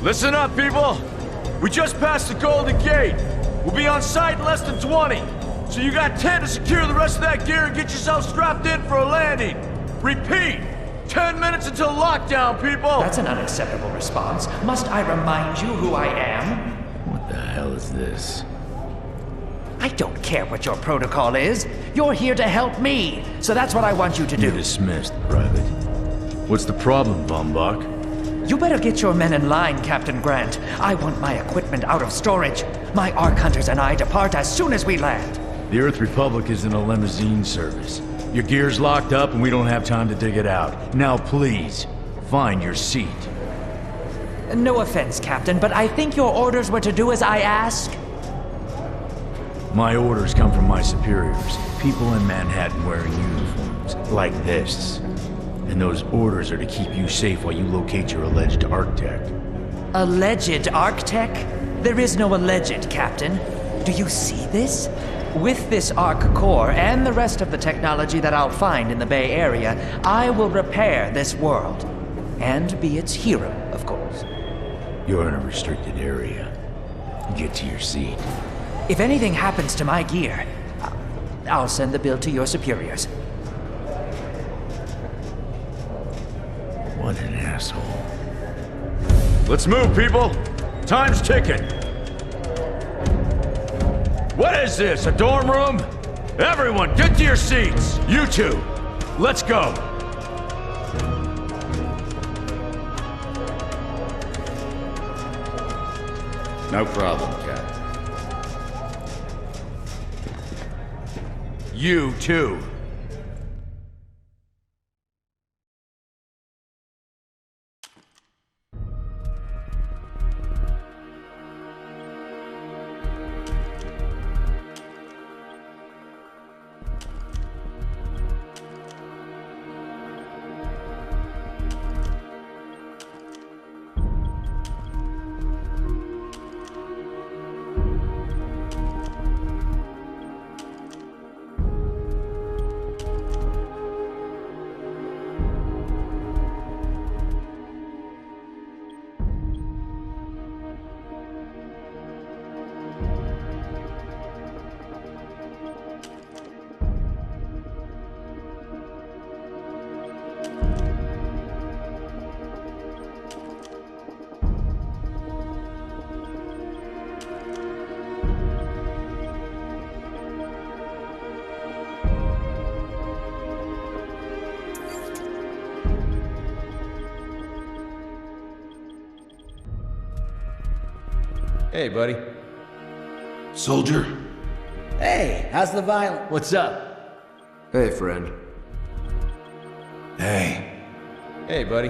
Listen up, people! We just passed the Golden Gate. We'll be on site in less than 20. So you got 10 to secure the rest of that gear and get yourself strapped in for a landing. Repeat! 10 minutes until lockdown, people! That's an unacceptable response. Must I remind you who I am? What the hell is this? I don't care what your protocol is. You're here to help me, so that's what I want you to do. You're dismissed, Private. What's the problem, Von Bach? You better get your men in line, Captain Grant. I want my equipment out of storage. My Ark Hunters and I depart as soon as we land. The Earth Republic is in a limousine service. Your gear's locked up and we don't have time to dig it out. Now please, find your seat. No offense, Captain, but I think your orders were to do as I ask. My orders come from my superiors. People in Manhattan wearing uniforms, like this. And those orders are to keep you safe while you locate your alleged architect. Alleged architect? There is no alleged, Captain. Do you see this? With this Ark core and the rest of the technology that I'll find in the Bay Area, I will repair this world. And be its hero, of course. You're in a restricted area. Get to your seat. If anything happens to my gear, I'll send the bill to your superiors. What an asshole. Let's move, people! Time's ticking! What is this, a dorm room? Everyone, get to your seats! You two, let's go! No problem, Captain. You too. Hey, buddy. Soldier? Hey, how's the violence? What's up? Hey, friend. Hey. Hey, buddy.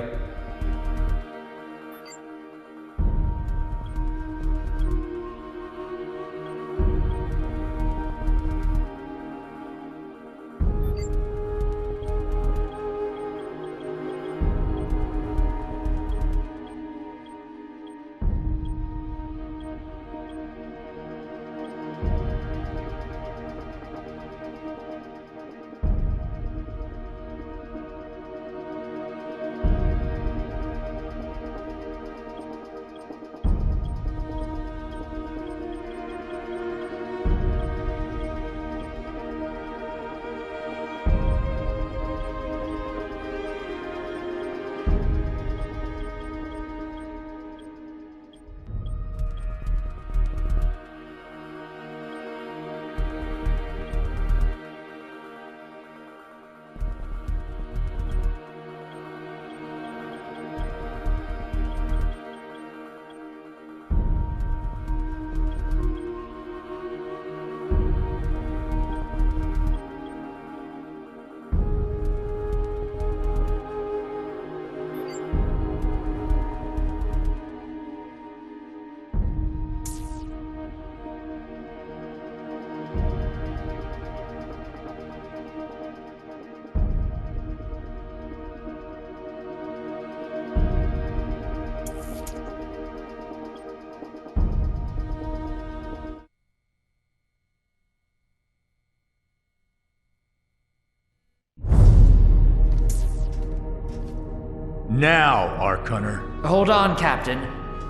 Now, Ark Hunter. Hold on, Captain.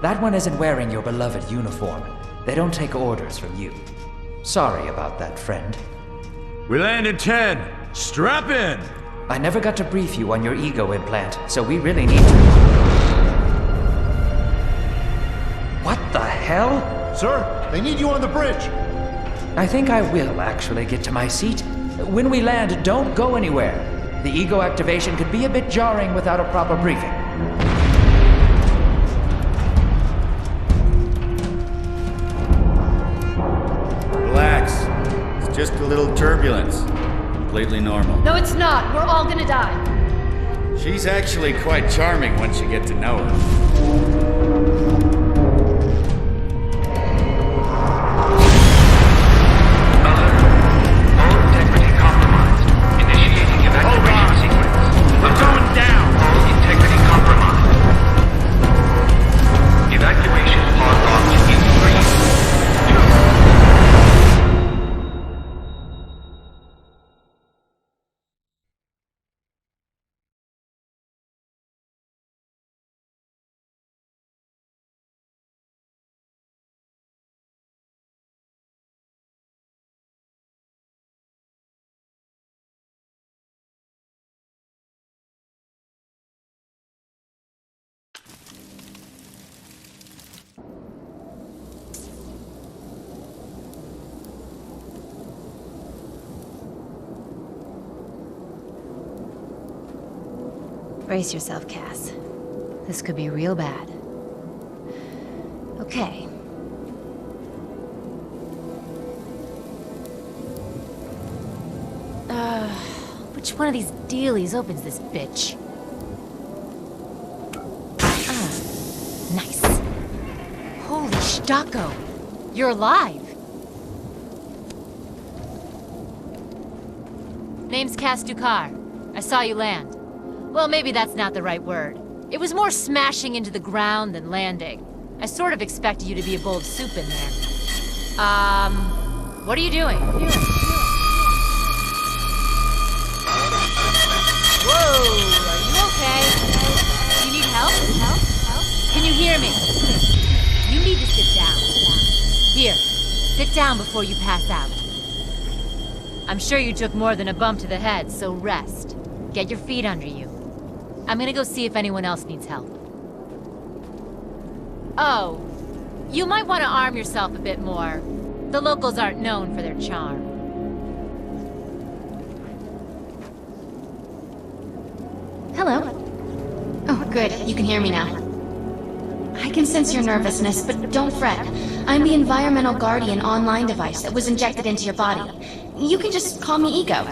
That one isn't wearing your beloved uniform. They don't take orders from you. Sorry about that, friend. We land in 10. Strap in! I never got to brief you on your ego implant, so we really need to... What the hell? Sir, they need you on the bridge. I think I will actually get to my seat. When we land, don't go anywhere. The ego activation could be a bit jarring without a proper briefing. Relax. It's just a little turbulence. Completely normal. No, it's not. We're all gonna die. She's actually quite charming once you get to know her. Brace yourself, Cass. This could be real bad. Okay. Which one of these dealies opens this bitch? Nice. Holy Stocko! You're alive! Name's Cass Dukar. I saw you land. Well, maybe that's not the right word. It was more smashing into the ground than landing. I sort of expected you to be a bowl of soup in there. What are you doing? Whoa, are you okay? You need help? Can you hear me? You need to sit down. Here, sit down before you pass out. I'm sure you took more than a bump to the head, so rest. Get your feet under you. I'm gonna go see if anyone else needs help. Oh, you might want to arm yourself a bit more. The locals aren't known for their charm. Hello. Oh, good. You can hear me now. I can sense your nervousness, but don't fret. I'm the environmental guardian online device that was injected into your body. You can just call me Ego.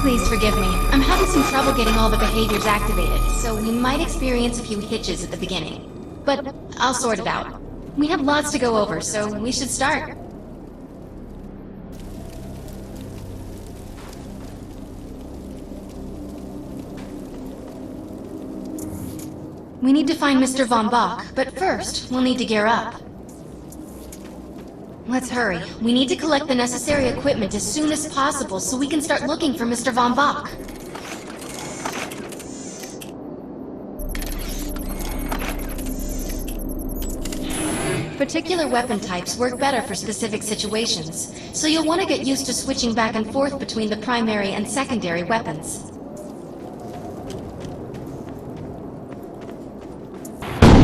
Please forgive me. I'm having some trouble getting all the behaviors activated, so we might experience a few hitches at the beginning. But I'll sort it out. We have lots to go over, so we should start. We need to find Mr. Von Bach, but first, we'll need to gear up. Let's hurry. We need to collect the necessary equipment as soon as possible so we can start looking for Mr. Von Bach. Particular weapon types work better for specific situations, so you'll want to get used to switching back and forth between the primary and secondary weapons.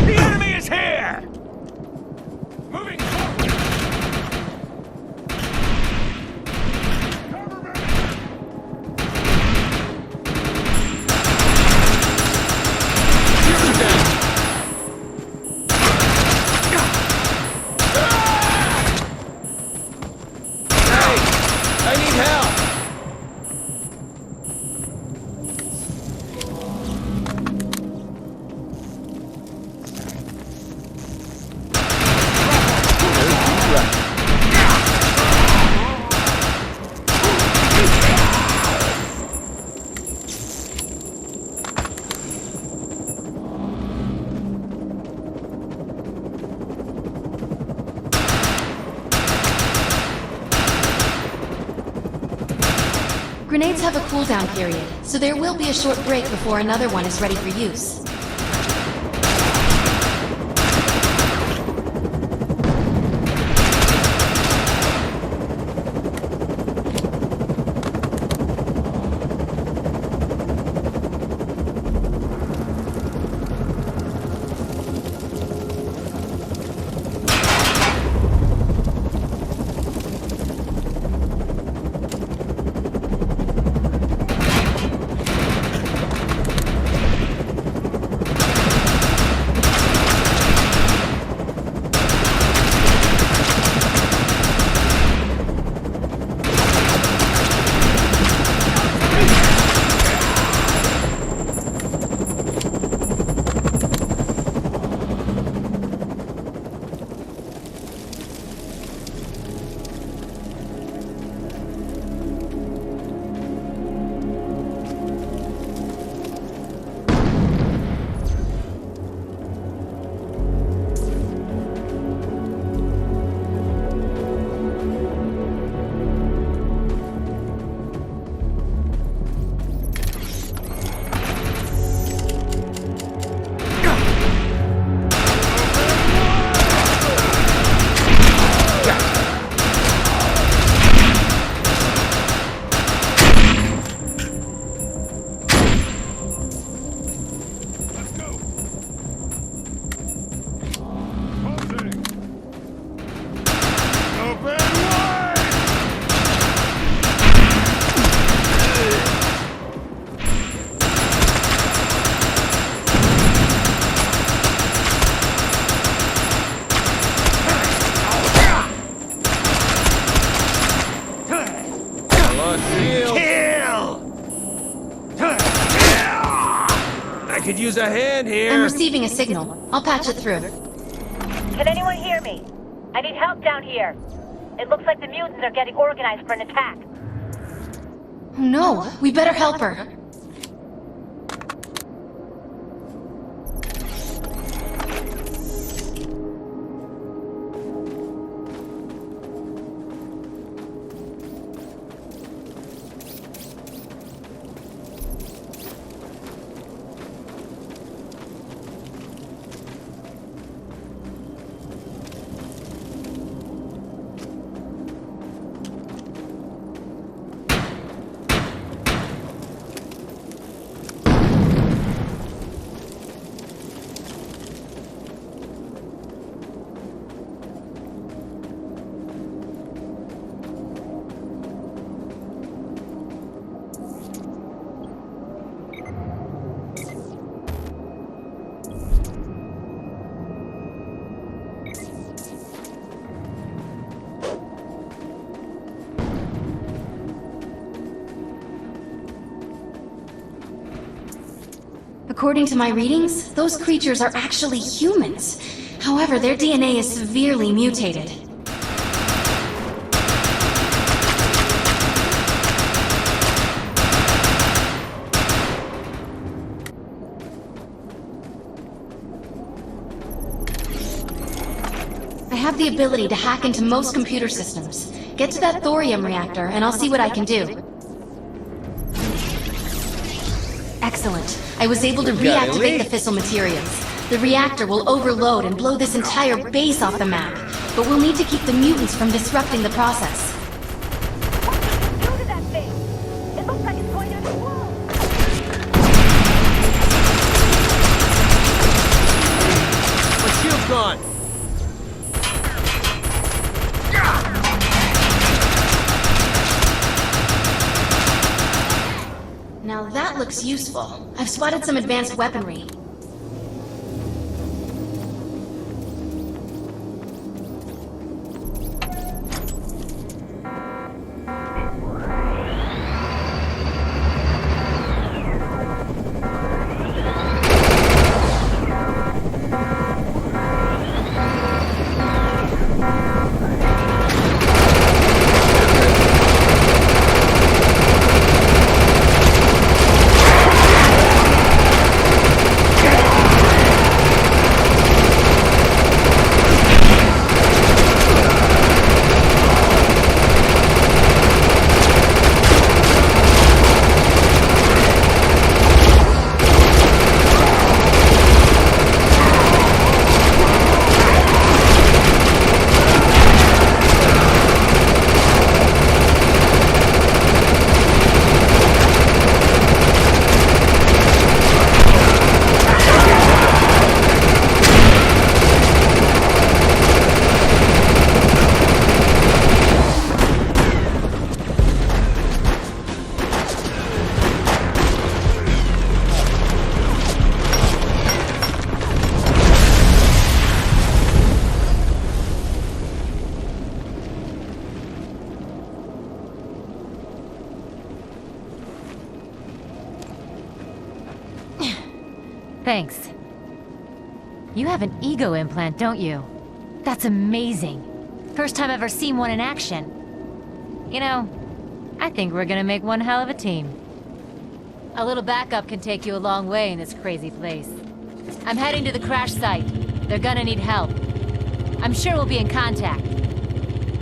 The enemy is here! Moving forward! I need help! Grenades have a cooldown period, so there will be a short break before another one is ready for use. could use a hand I'm here. receiving a signal. I'll patch it through. Can anyone hear me? I need help down here. It looks like the mutants are getting organized for an attack. Oh no, we better help her. According to my readings, those creatures are actually humans. However, their DNA is severely mutated. I have the ability to hack into most computer systems. Get to that thorium reactor, and I'll see what I can do. Excellent. I was able to reactivate the fissile materials. The reactor will overload and blow this entire base off the map, but we'll need to keep the mutants from disrupting the process. What did you do to that thing? It looks like it's going to explode. My shield's gone. Now that looks useful. I've spotted some advanced weaponry. Thanks. You have an ego implant, don't you? That's amazing. First time I've ever seen one in action. You know, I think we're gonna make one hell of a team. A little backup can take you a long way in this crazy place. I'm heading to the crash site. They're gonna need help. I'm sure we'll be in contact.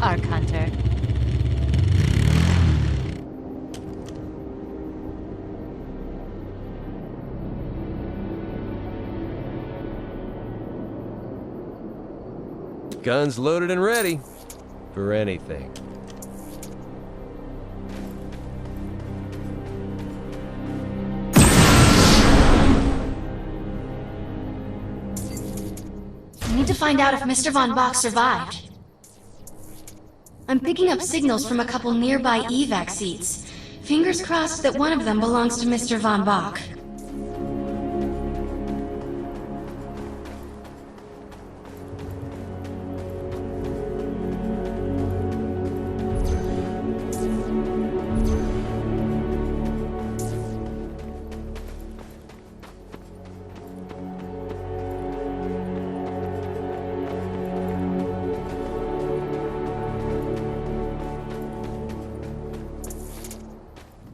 Arc Hunter. Guns loaded and ready. For anything. I need to find out if Mr. Von Bach survived. I'm picking up signals from a couple nearby evac seats. Fingers crossed that one of them belongs to Mr. Von Bach.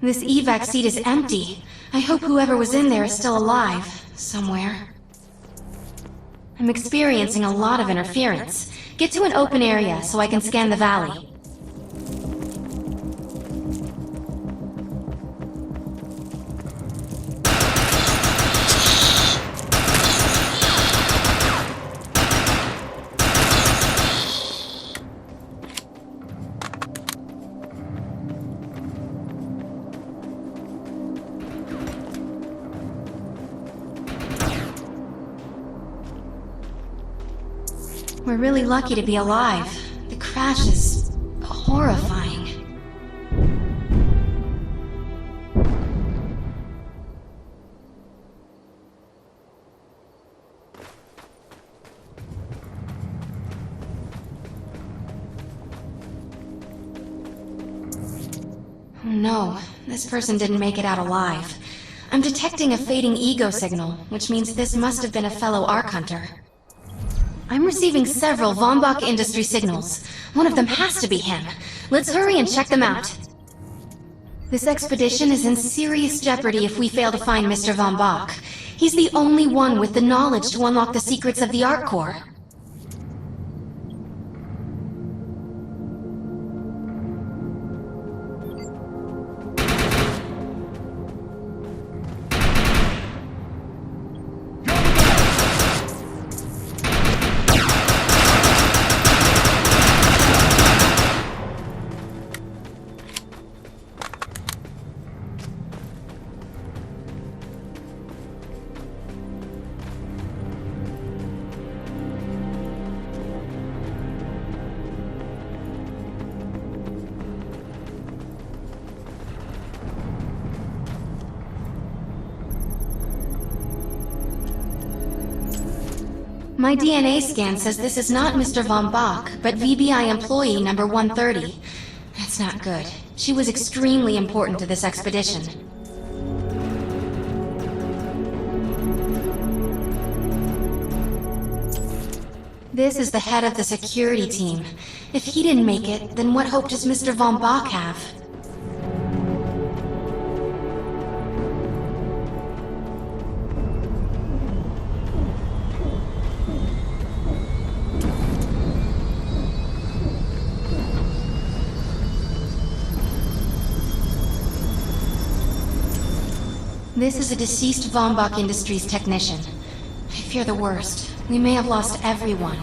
This evac seat is empty. I hope whoever was in there is still alive, somewhere. I'm experiencing a lot of interference. Get to an open area so I can scan the valley. We're really lucky to be alive. The crash is horrifying. Oh no, this person didn't make it out alive. I'm detecting a fading ego signal, which means this must have been a fellow Ark Hunter. I'm receiving several Von Bach Industry signals. One of them has to be him. Let's hurry and check them out. This expedition is in serious jeopardy if we fail to find Mr. Von Bach. He's the only one with the knowledge to unlock the secrets of the Ark Core. My DNA scan says this is not Mr. Von Bach, but VBI employee number 130. That's not good. She was extremely important to this expedition. This is the head of the security team. If he didn't make it, then what hope does Mr. Von Bach have? This is a deceased Von Bach Industries technician. I fear the worst. We may have lost everyone.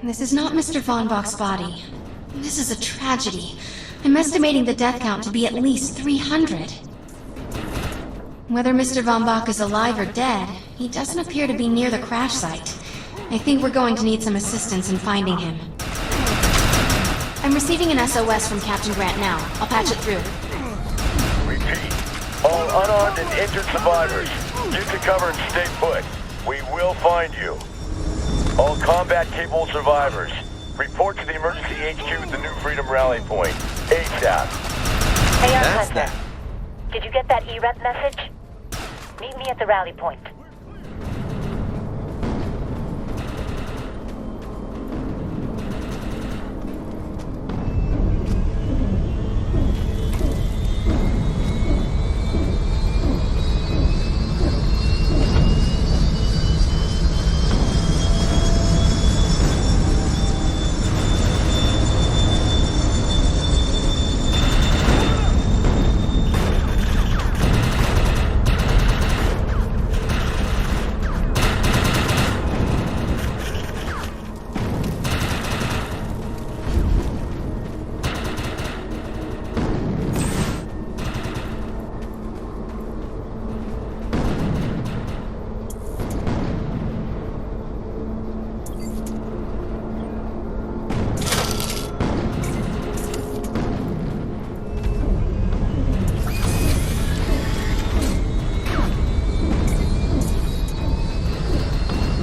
This is not Mr. Von Bach's body. This is a tragedy. I'm estimating the death count to be at least 300. Whether Mr. Von Bach is alive or dead, he doesn't appear to be near the crash site. I think we're going to need some assistance in finding him. I'm receiving an SOS from Captain Grant now. I'll patch it through. Repeat. All unarmed and injured survivors, get to cover and stay put. We will find you. All combat-capable survivors, report to the emergency HQ at the New Freedom Rally Point. ASAP. Hey, Ark Hunter. Did you get that EREP message? Meet me at the rally point.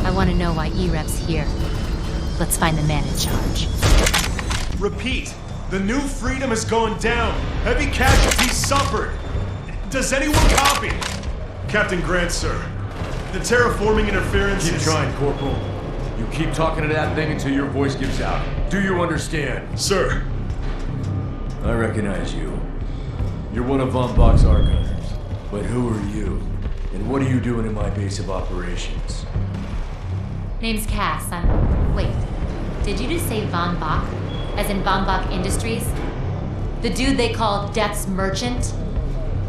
I want to know why EREP's here. Let's find the man in charge. Repeat. The New Freedom is going down. Heavy casualties suffered. Does anyone copy? Captain Grant, sir. The terraforming interference Keep is... trying, Corporal. You keep talking to that thing until your voice gives out. Do you understand? Sir. I recognize you. You're one of Von Bach's archivers. But who are you? And what are you doing in my base of operations? Name's Cass. Wait. Did you just say Von Bach? As in Von Bach Industries? The dude they call Death's Merchant?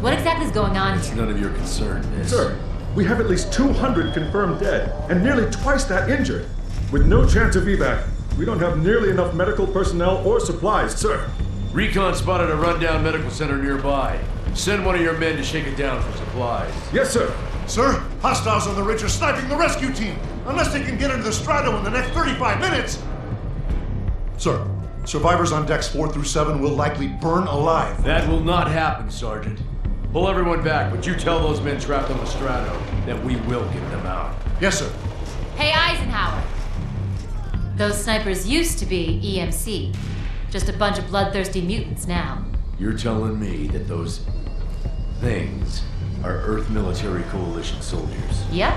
What exactly is going on It's here? none of your concern, miss. Sir, we have at least 200 confirmed dead, and nearly twice that injured. With no chance of evac, we don't have nearly enough medical personnel or supplies, sir. Recon spotted a rundown medical center nearby. Send one of your men to shake it down for supplies. Yes, sir. Sir, hostiles on the ridge are sniping the rescue team. Unless they can get into the Strato in the next 35 minutes. Sir, survivors on decks 4 through 7 will likely burn alive. That will not happen, Sergeant. Pull everyone back, but you tell those men trapped on the Strato that we will get them out. Yes, sir. Hey, Eisenhower! Those snipers used to be EMC. Just a bunch of bloodthirsty mutants now. You're telling me that those things are Earth Military Coalition soldiers? Yep.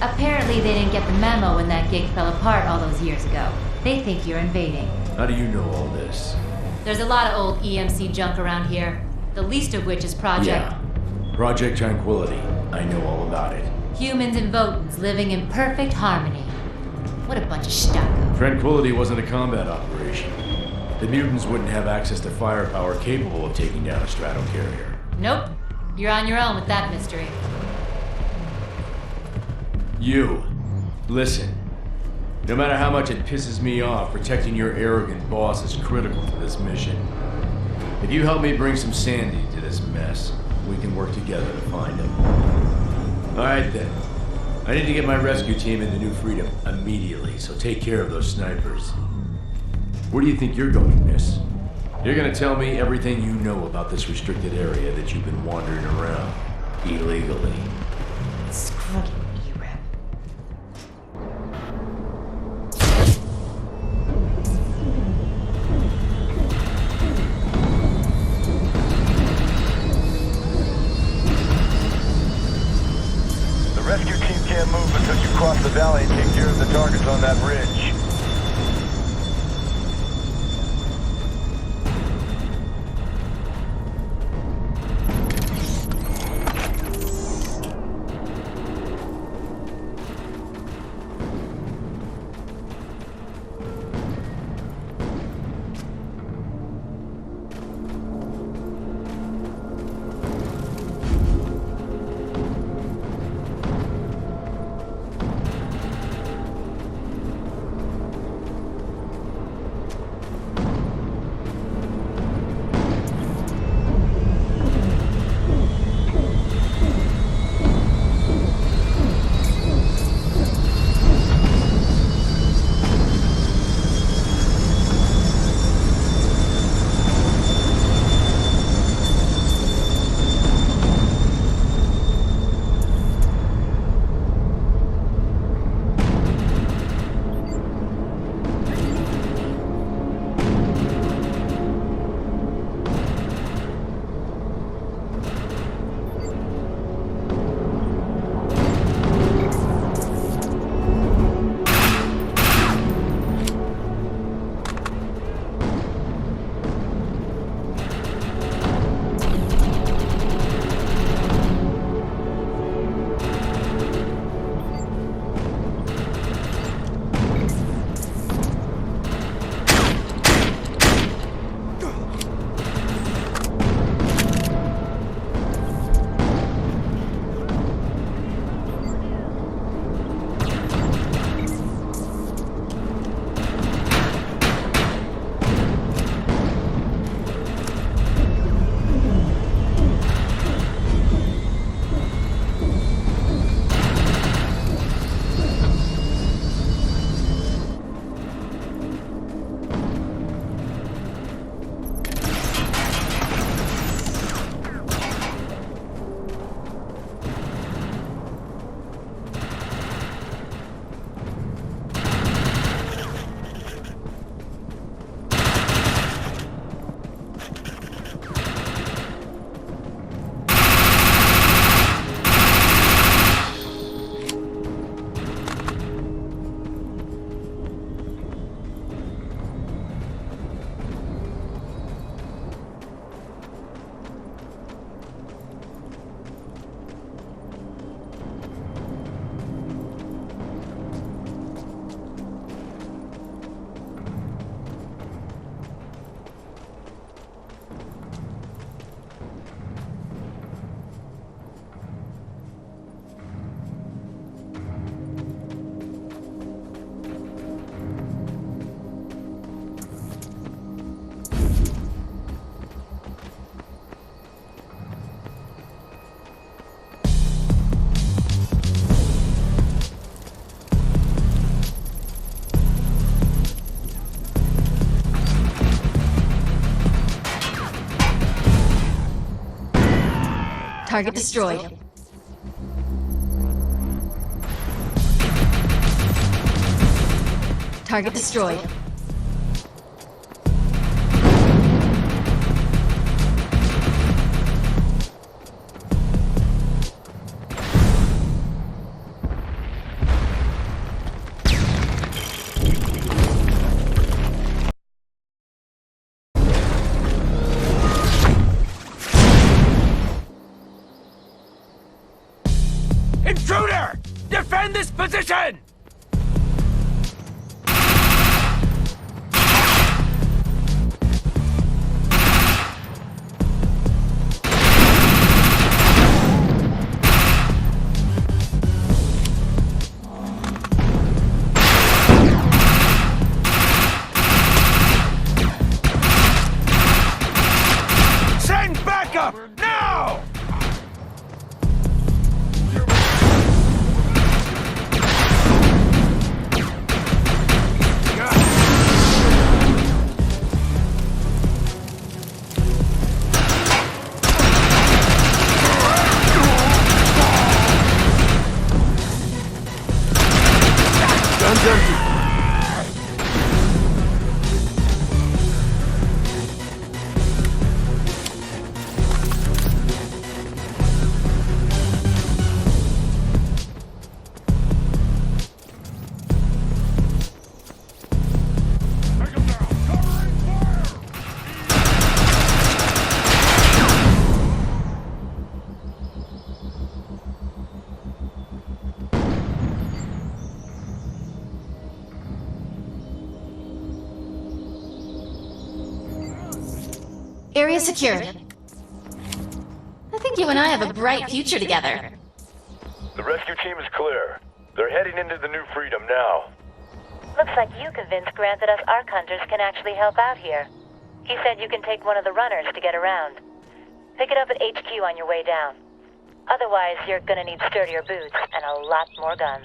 Apparently they didn't get the memo when that gig fell apart all those years ago. They think you're invading. How do you know all this? There's a lot of old EMC junk around here. The least of which is Project... Yeah. Project Tranquility. I know all about it. Humans and Votans living in perfect harmony. What a bunch of stucco. Tranquility wasn't a combat operation. The mutants wouldn't have access to firepower capable of taking down a stratocarrier. Nope. You're on your own with that mystery. You. Listen. No matter how much it pisses me off, protecting your arrogant boss is critical to this mission. If you help me bring some sanity to this mess, we can work together to find him. Alright then. I need to get my rescue team into New Freedom immediately, so take care of those snipers. Where do you think you're going, miss? You're gonna tell me everything you know about this restricted area that you've been wandering around illegally. Screw you, E-Rep. The rescue team can't move until you cross the valley and take care of the targets on that ridge. Target destroyed. Target destroyed. Intruder! Defend this position! Send backup! Now! Gun's empty. Area secured. I think you and I have a bright future together. The rescue team is clear. They're heading into the New Freedom now. Looks like you convinced Grant that us Ark Hunters can actually help out here. He said you can take one of the runners to get around. Pick it up at HQ on your way down. Otherwise, you're gonna need sturdier boots and a lot more guns.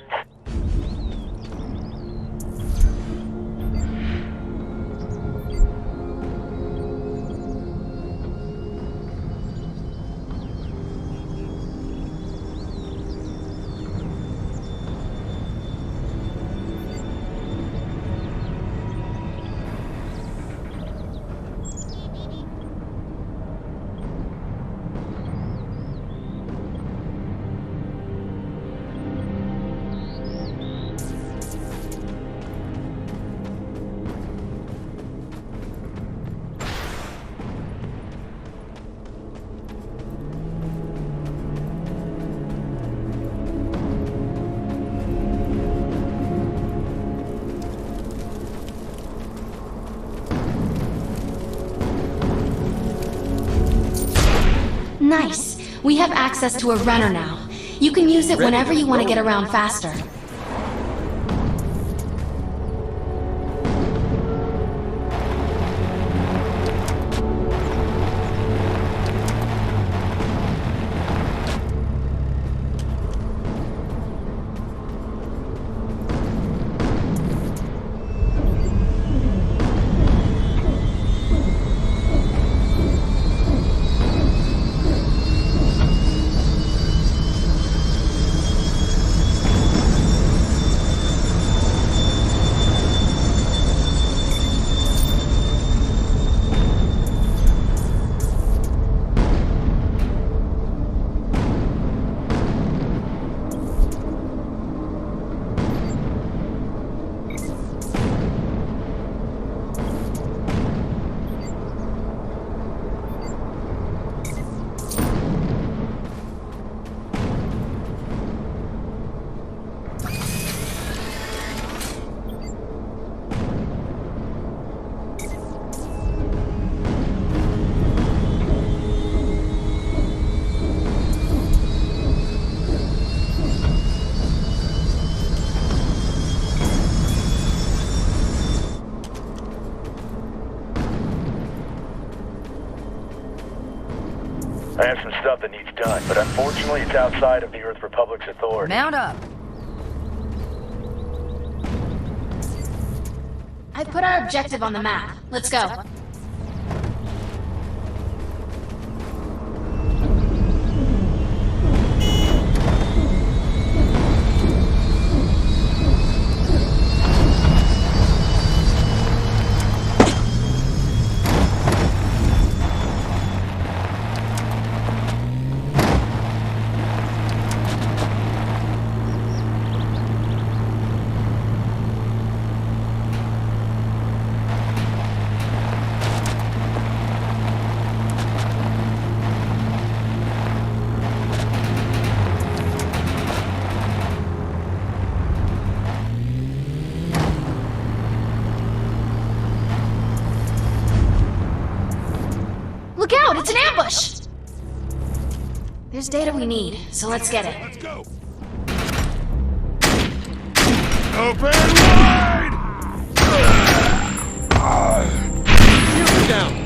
Nice. We have access to a runner now. You can use it whenever you want to get around faster. I have some stuff that needs done, but unfortunately it's outside of the Earth Republic's authority. Mount up. I put our objective on the map. Let's go. It's an ambush! There's data we need, so let's get it. Let's go! Open wide! You're down!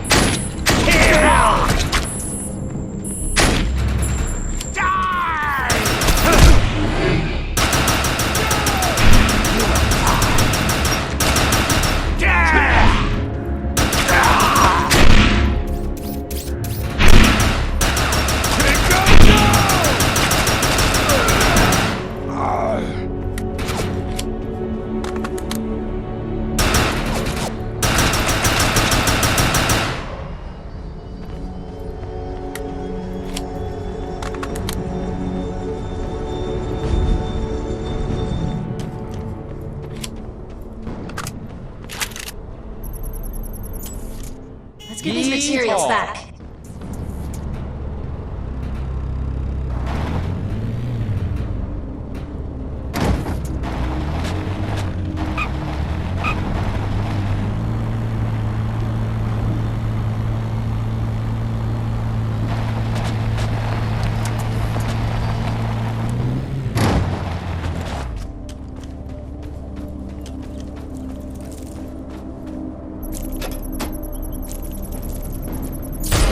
Let's get these materials back.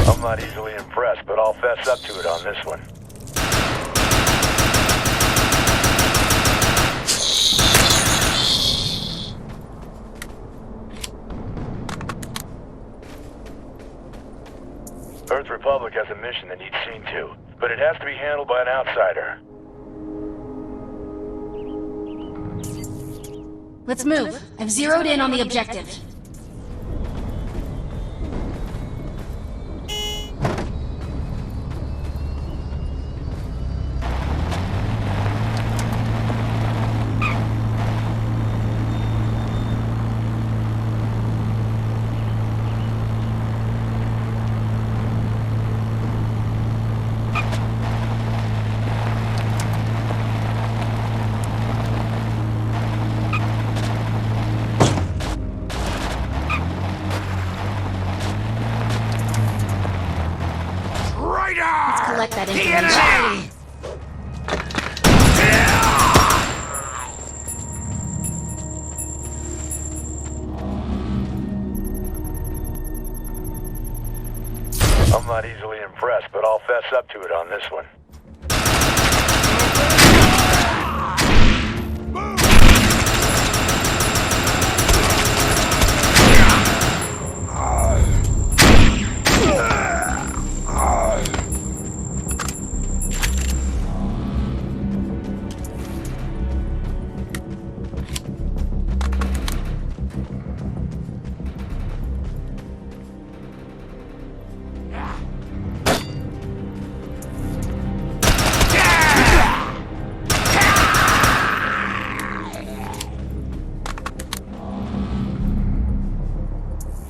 I'm not easily impressed, but I'll fess up to it on this one. Earth Republic has a mission that needs seen to, but it has to be handled by an outsider. Let's move. I've zeroed in on the objective. Let's collect that information. I'm not easily impressed, but I'll fess up to it on this one.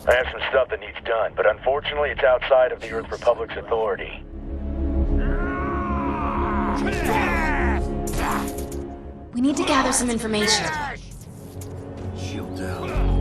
I have some stuff that needs done, but unfortunately it's outside of the Earth Republic's authority. We need to gather some information. Shield down.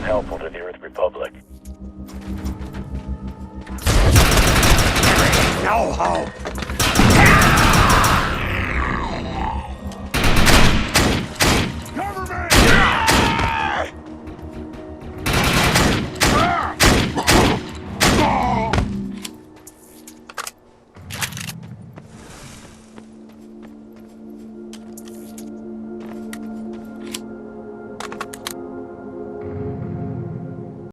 helpful to the Earth Republic. No hope!